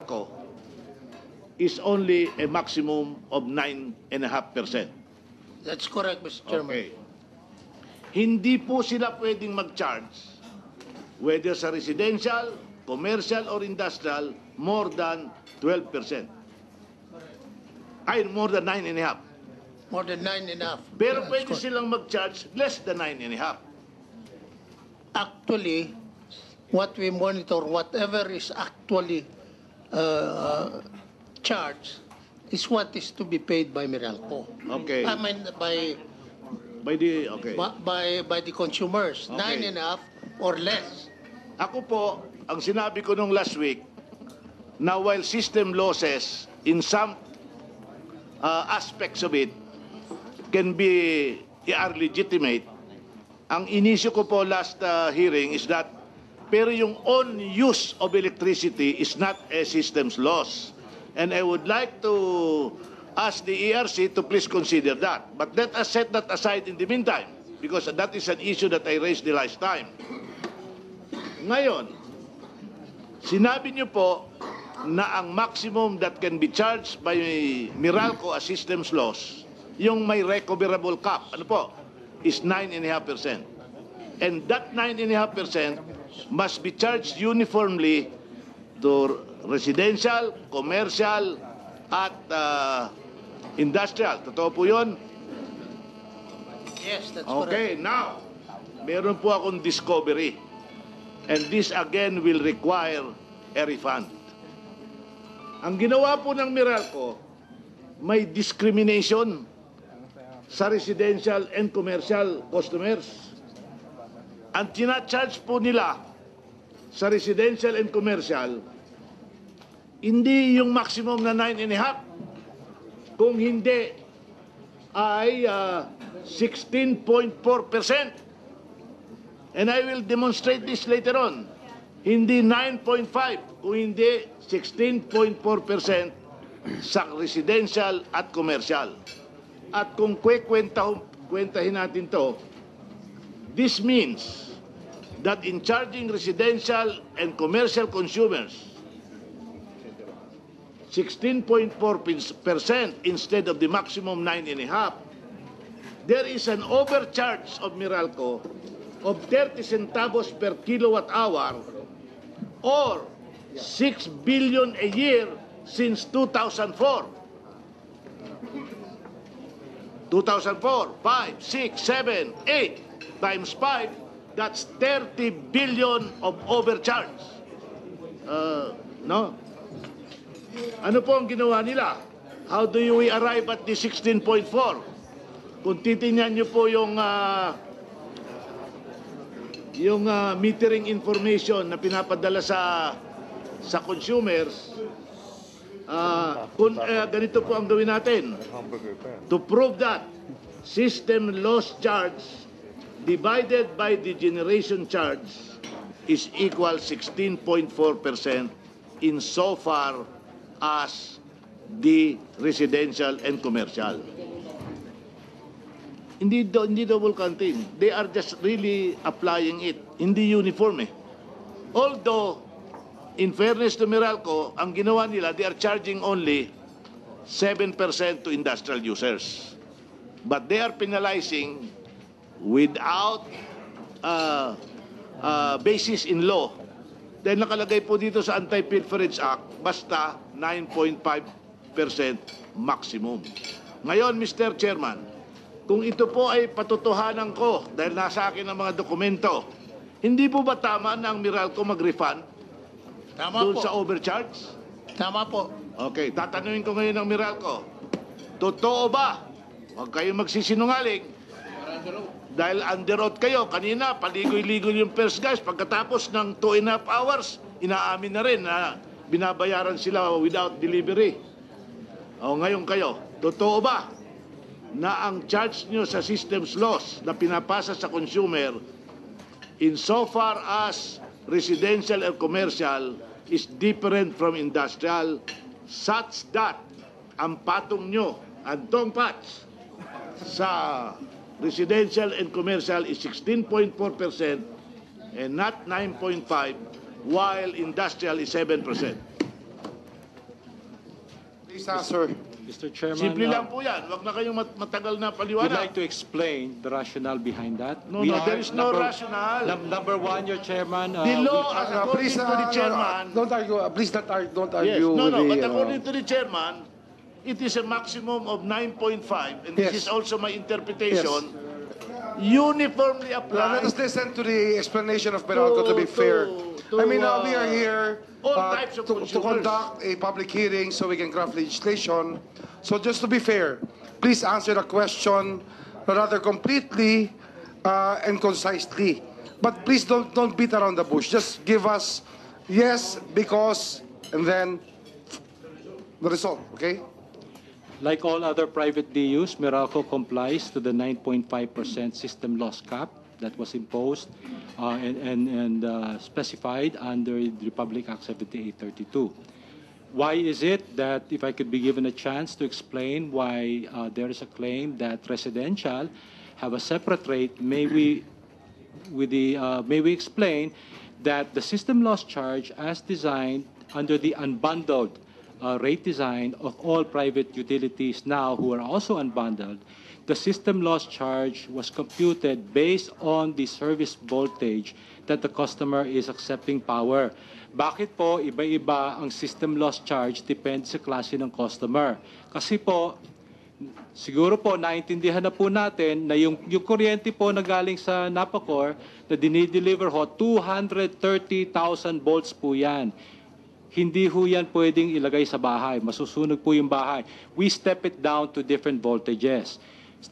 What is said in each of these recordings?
Meralco is only a maximum of 9.5%. That's correct, Mr. Chairman. Okay. Hindi po sila pwedeng mag-charge whether sa residential, commercial, or industrial more than 12%. Ay, more than 9.5%. More than 9.5. Pero That's pwede correct. silang mag-charge less than 9.5%. Actually, what we monitor, whatever is actually charged, is what is to be paid by Meralco. Okay. I mean, Okay. by the consumers, Okay. 9.5 or less. Ako po, ang sinabi ko nung last week, na while system losses in some aspects of it are legitimate, ang inisyo ko po last hearing is that pero yung own use of electricity is not a systems loss. And I would like to ask the ERC to please consider that. But let us set that aside in the meantime, because that is an issue that I raised the last time. Ngayon, sinabi niyo po na ang maximum that can be charged by Meralco as systems loss, yung may recoverable cap, ano po, is 9.5%. And that 9.5% must be charged uniformly to residential, commercial, at industrial. Totoo po yun? Yes, that's Okay, correct. now, meron po akong discovery. And this again will require a refund. Ang ginawa po ng Meralco, may discrimination sa residential and commercial customers. Ang tina-charge po nila sa residential and commercial, hindi yung maximum na 9.5, kung hindi ay 16.4%. And I will demonstrate this later on. Hindi 9.5, kung hindi 16.4% sa residential at commercial. At kung kwentahin natin to, this means that in charging residential and commercial consumers 16.4% instead of the maximum 9.5, there is an overcharge of Meralco of 30 centavos per kilowatt hour or 6 billion a year since 2004. 2004, 5, 6, 7, 8 times 5, that's 30 billion of overcharge. No? Ano po ang ginawa nila? How do we arrive at the 16.4? Kung titingnan nyo po yung metering information na pinapadala sa consumers, ganito po ang gawin natin. To prove that system loss charge divided by the generation charge is equal 16.4% insofar as the residential and commercial. Hindi double counting. They are just really applying it. Hindi uniform eh. Although, in fairness to Meralco, ang ginawa nila, they are charging only 7% to industrial users. But they are penalizing without basis in law. Dahil nakalagay po dito sa Anti-Pilferage Act, basta 9.5% maximum. Ngayon, Mr. Chairman, kung ito po ay patotohanan ko dahil nasa akin ang mga dokumento, hindi po ba tama na ang Meralco mag-refund Tama doon po. sa overcharge? Tama po. Okay, tatanungin ko ngayon ng Meralco, totoo ba? Huwag kayong magsisinungaling. Dahil under oath kayo, kanina paligoy-ligoy yung first guys, pagkatapos ng 2.5 hours, inaamin na rin na binabayaran sila without delivery. O ngayon kayo, totoo ba na ang charge nyo sa systems loss na pinapasa sa consumer insofar as residential or commercial is different from industrial such that ang patong nyo, ang tong patch sa residential and commercial is 16.4% and not 9.5%, while industrial is 7%. Please answer. Mr. Chairman, Simple lang po yan. Huwag na kayong matagal na we'd paliwanag. like to explain the rationale behind that. No, there is no rationale. Number one, your chairman. The law, according Please, to the chairman, don't argue. Please don't yes, argue no, with but the, according to the chairman, it is a maximum of 9.5, and this Yes. is also my interpretation, uniformly Let applied us listen to the explanation of Meralco to be fair. to, I mean, we are here all types of to consumers. conduct a public hearing so we can craft legislation. So just to be fair, please answer the question rather completely and concisely. But please don't beat around the bush. Just give us yes, because, and then the result, okay? Like all other private DUs, Meralco complies to the 9.5% system loss cap that was imposed and specified under the Republic Act 7832. Why is it that, if I could be given a chance to explain why there is a claim that residential have a separate rate, may we explain that the system loss charge as designed under the unbundled rate design of all private utilities now who are also unbundled, the system loss charge was computed based on the service voltage that the customer is accepting power. Bakit po iba-iba ang system loss charge depende sa klase ng customer? Kasi po, siguro po naintindihan na po natin na yung kuryente po na galing sa Napacor na dinideliver ho, 230,000 volts po yan. Hindi ho yan pwedeng ilagay sa bahay. Masusunog po yung bahay. We step it down to different voltages.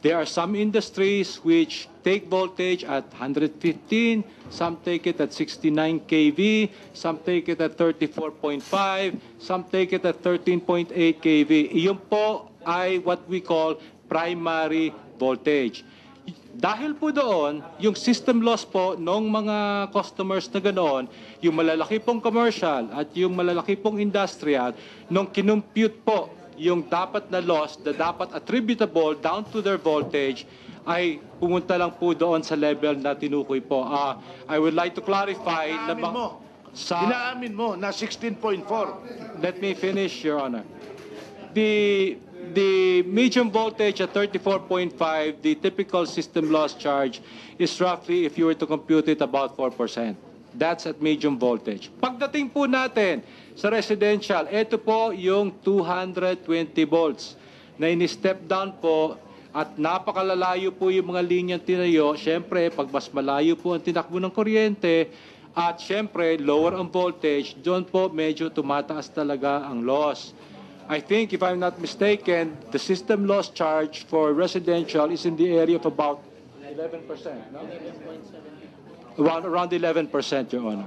There are some industries which take voltage at 115, some take it at 69 kV, some take it at 34.5, some take it at 13.8 kV. Iyon po ay what we call primary voltage. Dahil po doon, yung system loss po ng mga customers na ganoon, yung malalaki pong commercial at yung malalaki pong industrial, nung kinumpute po yung dapat na loss na dapat attributable down to their voltage, ay pumunta lang po doon sa level na tinukoy po. I would like to clarify na Inaamin mo na 16.4. Let me finish, Your Honor. The medium voltage at 34.5, the typical system loss charge is roughly, if you were to compute it, about 4%. That's at medium voltage. Pagdating po natin sa residential, ito po yung 220 volts na ini-step down po at napakalalayo po yung mga linyang tinayo. Siyempre, pag mas malayo po ang tinakbo ng kuryente at siyempre, lower ang voltage, doon po medyo tumataas talaga ang loss. I think, if I'm not mistaken, the system loss charge for residential is in the area of about 11%, no? Around 11%, Your Honor.